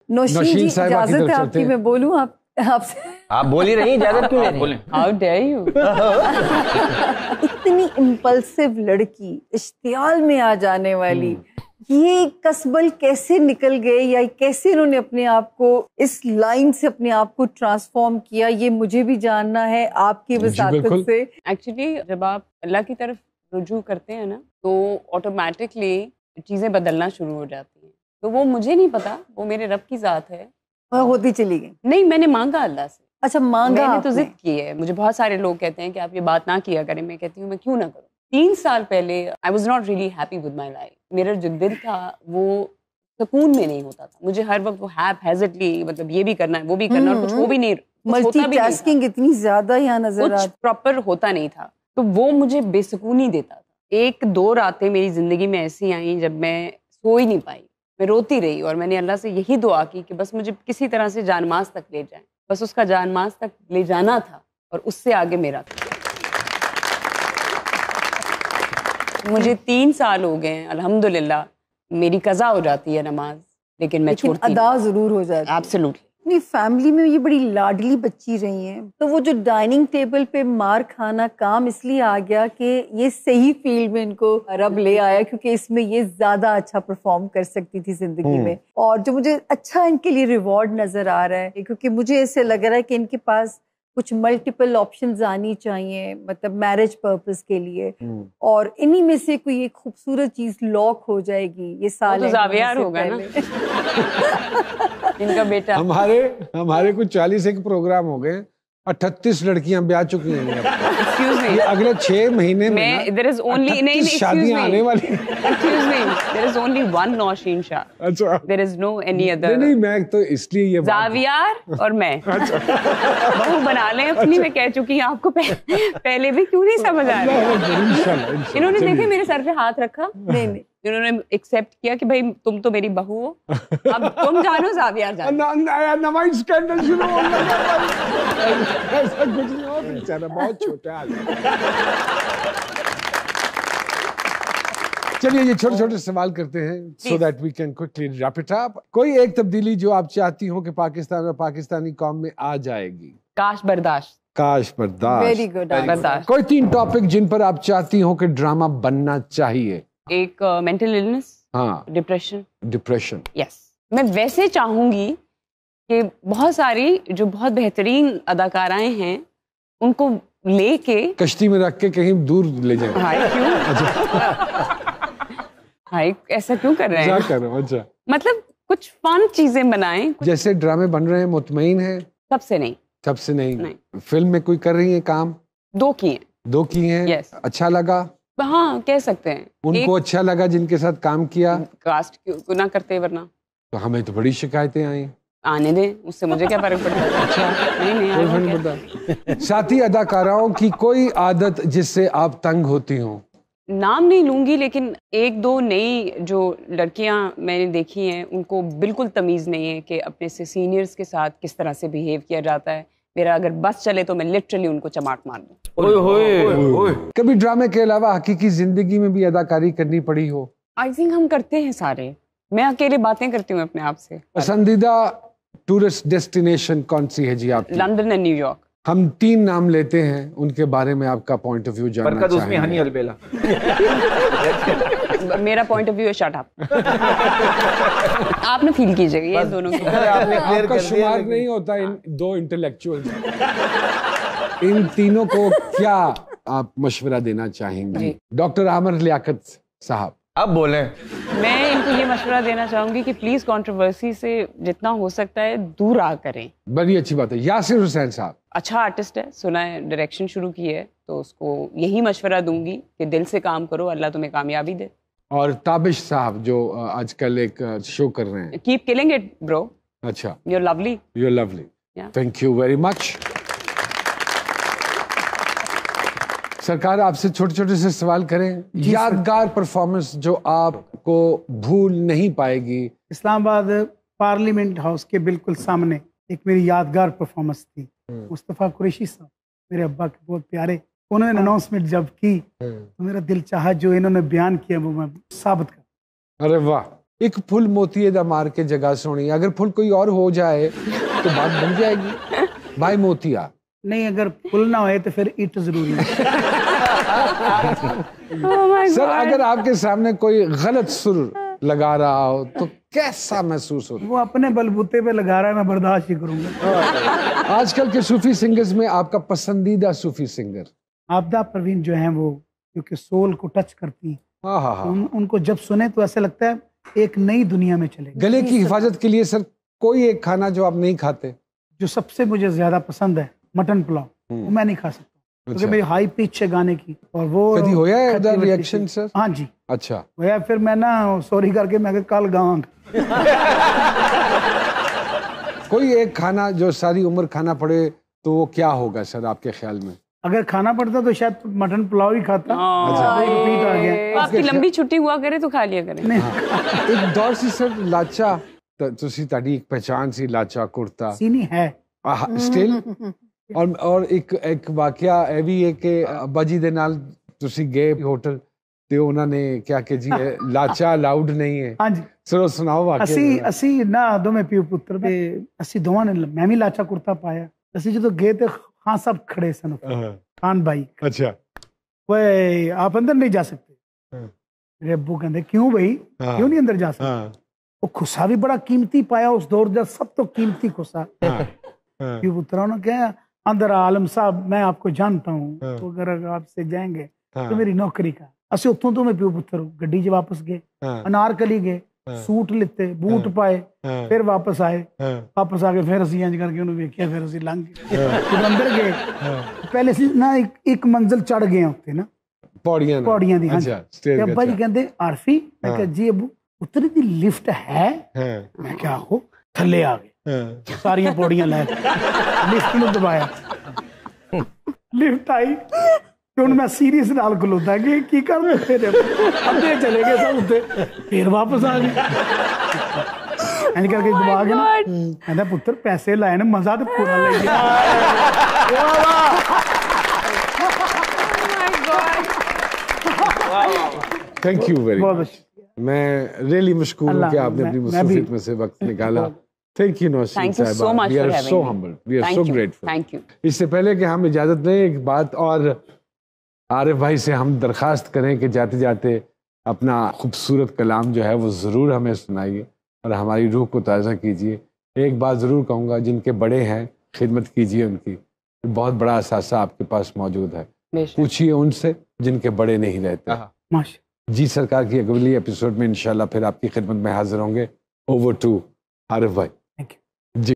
नौशीन जी, इजाजत है आपकी, मैं बोलूं आपसे? आप बोल ही रही, इजाजत क्यों ले रही? How dare you. इतनी इम्पल्सिव लड़की, इश्तियाल में आ जाने वाली, ये कसबल कैसे निकल गए या कैसे इन्होंने अपने आप को इस लाइन से अपने आप को ट्रांसफॉर्म किया, ये मुझे भी जानना है आपकी वसातत से। एक्चुअली जब आप अल्लाह की तरफ रुजू करते हैं ना, तो ऑटोमेटिकली चीज़ें बदलना शुरू हो जाती हैं। तो वो मुझे नहीं पता, वो मेरे रब की ज़ात है। होती चली गई? नहीं, मैंने मांगा अल्लाह से। अच्छा, मांगा? मैंने तो जिद की है। मुझे बहुत सारे लोग कहते हैं कि आप ये बात ना किया करें, मैं कहती हूँ मैं क्यों ना करूँ। 3 साल पहले I was not really happy with my life. मेरा जो दिल था वो सुकून में नहीं होता था। मुझे हर वक्त वो हैज़र्डली, मतलब ये भी करना है वो भी करना, और कुछ हो भी नहीं, मल्टीटास्किंग इतनी ज्यादा यहाँ नजर कुछ प्रॉपर होता नहीं था, तो वो मुझे बेसुकूनी देता था। 1-2 रातें मेरी जिंदगी में ऐसी आई जब मैं सो ही नहीं पाई, मैं रोती रही, और मैंने अल्लाह से यही दुआ की कि बस मुझे किसी तरह से जानमाज तक ले जाए। बस उसका जानमाज तक ले जाना था, और उससे आगे मेरा था। मुझे 3 साल हो गए हैं, अल्हम्दुलिल्लाह मेरी कज़ा हो जाती है नमाज, लेकिन मैं छोड़ती अदा जरूर हो जाती है। एब्सोल्युटली। अपनी फैमिली में ये बड़ी लाडली बच्ची रही हैं, तो वो जो डाइनिंग टेबल पे मार खाना काम इसलिए आ गया कि ये सही फील्ड में इनको रब ले आया, क्योंकि इसमें ये ज्यादा अच्छा परफॉर्म कर सकती थी जिंदगी में। और जो मुझे अच्छा इनके लिए रिवॉर्ड नजर आ रहा है, क्योंकि मुझे ऐसे लग रहा है कि इनके पास कुछ मल्टीपल ऑप्शंस आनी चाहिए, मतलब मैरिज पर्पस के लिए, और इन्हीं में से कोई एक खूबसूरत चीज लॉक हो जाएगी। ये साल तो जावियार होगा ना इनका बेटा। हमारे कुछ 41 प्रोग्राम हो गए, 38 लड़कियां ब्याह चुकी हैं। एक्सक्यूज मी, अगले 6 महीने में देयर इज ओनली नहीं शादियां आने वाली। Excuse me, there is only one Naushin Shah. अच्छा, there is no any other. नहीं, मैं तो इसलिए ये जावियार और मैं बहू बना लें अपनी। मैं कह चुकी हूँ आपको पहले भी, क्यों नहीं समझ आ रहा? इन्होंने देखे मेरे सर पे हाथ रखा, नहीं इन्होंने एक्सेप्ट किया कि भाई तुम तो मेरी बहू हो, अब तुम जानो जावियार जानो। नया स्कैंडल शुरू हो गया। ऐसा कुछ नहीं हो, बेचारा बहुत छोटा है। चलिए ये छोटे-छोटे सवाल करते हैं so that we can quickly wrap it up। कोई एक तब्दीली जो आप चाहती हो कि पाकिस्तान और पाकिस्तानी कौम में आ जाएगी? काश बर्दाश्त। वेरी गुड, बर्दाश्त। कोई 3 टॉपिक जिन पर आप चाहती हो कि ड्रामा बनना चाहिए? एक मेंटल इलनेस, हाँ, डिप्रेशन। यस, मैं वैसे चाहूंगी कि बहुत सारी जो बहुत बेहतरीन अदाकाराएं हैं उनको लेके कश्ती में रख के कहीं दूर ले जाए। हाय क्यों? हाय ऐसा क्यों कर रहे हैं? अच्छा, मतलब कुछ फन चीजें बनाएं। जैसे ड्रामे बन रहे हैं, मुतमईन है? सबसे नहीं। फिल्म में कोई कर रही है काम? 2 की हैं। yes। अच्छा लगा? हाँ, कह सकते हैं। उनको अच्छा लगा जिनके साथ काम किया? कास्ट क्यों ना करते, वरना तो हमें तो बड़ी शिकायतें आई। आने दें, उससे मुझे क्या फर्क पड़ता है? अच्छा, नहीं पड़ता। साथी अदाकाराओं की कोई आदत जिससे आप तंग होती हो? नाम नहीं लूंगी, लेकिन 1-2 नई जो लड़कियां मैंने देखी हैं उनको बिल्कुल तमीज़ नहीं है कि अपने से सीनियर्स के साथ किस तरह से बिहेव किया जाता है। मेरा अगर बस चले तो मैं लिटरली उनको चमाट मार दूं। कभी ड्रामे के अलावा हकीकी जिंदगी में भी अदाकारी करनी पड़ी हो? आई थिंक हम करते हैं सारे। मैं अकेले बातें करती हूँ अपने आप से। पसंदीदा टूरिस्ट डेस्टिनेशन कौन सी है जी आपकी? London and New York. हम 3 नाम लेते हैं, उनके बारे में आपका पॉइंट ऑफ व्यू जानना चाहेंगे। हनी अलबेला। मेरा पॉइंट ऑफ व्यू है शट अप। आपने फील कीजिएगा ये दोनों की। आपका शुमार नहीं होता इन 2 इंटेलेक्चुअल्स। इन तीनों को क्या आप मशवरा देना चाहेंगे? डॉक्टर आमर लियाकत साहब, अब बोलें। मैं इनको ये मशवरा देना चाहूंगी कि प्लीज कंट्रोवर्सी से जितना हो सकता है दूर रहा करें। बड़ी अच्छी बात है। यासिर हुसैन साहब, अच्छा आर्टिस्ट है, सुना है डायरेक्शन शुरू की है, तो उसको यही मशवरा दूंगी कि दिल से काम करो, अल्लाह तुम्हें कामयाबी दे। और ताबिश साहब जो आजकल एक शो कर रहे हैं, कीप किलिंग इट ब्रो। अच्छा, you are lovely. Thank you very much. सरकार, आपसे छोटे-छोटे से सवाल करें। यादगार परफॉर्मेंस जो आपको भूल नहीं पाएगी? इस्लामाबाद पार्लियामेंट हाउस के बिल्कुल सामने एक मेरी यादगार परफॉर्मेंस थी। मुस्तफ़ा कुरैशी साहब, मेरे अब्बा के बहुत प्यारे, उन्होंने अनाउंसमेंट जब की तो मेरा दिल चाहा जो इन्होंने बयान किया वो मैं साबित कर। अरे वाह, एक फुल मोती दा मार के जगह सोनी, अगर फुल कोई और हो जाए तो बात बन जाएगी। भाई मोतिया नहीं, अगर फुल ना होए तो फिर ईट जरूरी है। सर अगर आपके सामने कोई गलत सुर लगा रहा हो तो कैसा महसूस होता? वो अपने बलबूते पे लगा रहा है, मैं बर्दाश्त ही करूंगा। आजकल के सूफी सिंगर्स में आपका पसंदीदा सूफी सिंगर? आपदा परवीन जो है वो, क्योंकि सोल को टच करती हैं। हाँ हाँ हाँ। उनको जब सुने तो ऐसा लगता है एक नई दुनिया में चले गए। गले की हिफाजत के लिए सर कोई एक खाना जो आप नहीं खाते? जो सबसे मुझे ज्यादा पसंद है मटन पुलाव, वो मैं नहीं खा सकता क्योंकि मेरी हाई पिच है गाने की। और वो कभी होया है उधर रिएक्शन सर? हाँ जी अच्छा होया। फिर मैं ना सॉरी करके मैं कल गाऊंगा। कोई एक खाना जो सारी उम्र खाना पड़े तो वो क्या होगा सर आपके ख्याल में? अगर खाना पड़ता तो शायद मटन पुलाव ही खाता। अच्छा रिपीट आ गया। आपकी लंबी छुट्टी हुआ करे तो खा लिया करें। एक दौर सी सर लाचा तुसी ताड़ी एक पहचान सी लाचा कुर्ता सीनी है स्टिल। और एक वाकया ਇਹ ਵੀ ਹੈ ਕਿ ਅੱਬਾ ਜੀ ਦੇ ਨਾਲ ਤੁਸੀਂ ਗਏ ਹੋਟਲ ਤੇ ਉਹਨਾਂ ਨੇ ਕਿਹਾ ਕਿ ਜੀ ਲਾਚਾ ਅਲਾਉਡ ਨਹੀਂ ਹੈ। ਹਾਂਜੀ ਸਰ ਸੁਣਾਓ ਵਾਕया। ਅਸੀਂ ਨਾ ਦੋਵੇਂ ਪਿਓ ਪੁੱਤਰ ਤੇ ਅਸੀਂ ਦੋਵਾਂ ਨੇ, ਮੈਂ ਵੀ ਲਾਚਾ ਕੁਰਤਾ ਪਾਇਆ। ਅਸੀਂ ਜਦੋਂ ਗਏ ਤੇ ਖਾਨ ਸਾਹਿਬ ਖੜੇ ਸਨ, ਖਾਨ भाई। अच्छा वे आप अंदर नहीं जा सकते। मेरे अब्बू कहते क्यों भाई, क्यों नहीं अंदर जा सकते? वो खुसा भी बड़ा कीमती पाया उस दौर का, सब तो कीमती खुसा। प्यो पुत्रा ने कहा अंदर आलम साहब मैं आपको जानता हूँ, तो अगर आपसे जाएंगे तो मेरी नौकरी का। असि उतों तो मैं प्यो पुत्र गड्डी च वापस गए, अनारकली गए, सूट लिते, बूट पाए, फिर वापस आए। वापस आके फिर असि इंज करके उन्हें वेख्या, फिर असि लंघ गए, फिर अंदर गए। पहले से ना एक मंजिल चढ़ गए उत्ते ना पौड़ियां दी। हाँ अब्बा जी कहते आरफी, मैं कहा जी अब्बू उतरी दी लिफ्ट है? मैं क्या हो थले आ गए, सारियां पौड़ियां लै लिफ्ट में दबाया, लिफ्ट आई तो मैं सीरियस नाल खलोता कि की कर फिर अद्धे चले गए सब उत्ते, फिर वापस आ गए। इंज करके दबा के ना कहंदा पुत्र पैसे लाए ने, मजा तो पूरा ले गया। Thank you very much. मैं रियली मशकूर हूँ कि आपने अपनी मुसीबत में से वक्त निकाला। थैंक यू नौशीन साहिबा, we are so humble, we are so grateful. Thank you. इससे पहले कि हम इजाजत दें, एक बात और आरिफ भाई से हम दरखास्त करें कि जाते जाते अपना खूबसूरत कलाम जो है वो ज़रूर हमें सुनाइए और हमारी रूह को ताज़ा कीजिए। एक बात ज़रूर कहूँगा, जिनके बड़े हैं खिदमत कीजिए उनकी, बहुत बड़ा असासा आपके पास मौजूद है। पूछिए उनसे जिनके बड़े नहीं रहते। जी सरकार की अगली एपिसोड में इंशाल्लाह फिर आपकी खिदमत में हाजिर होंगे। ओवर टू आरिफ भाई।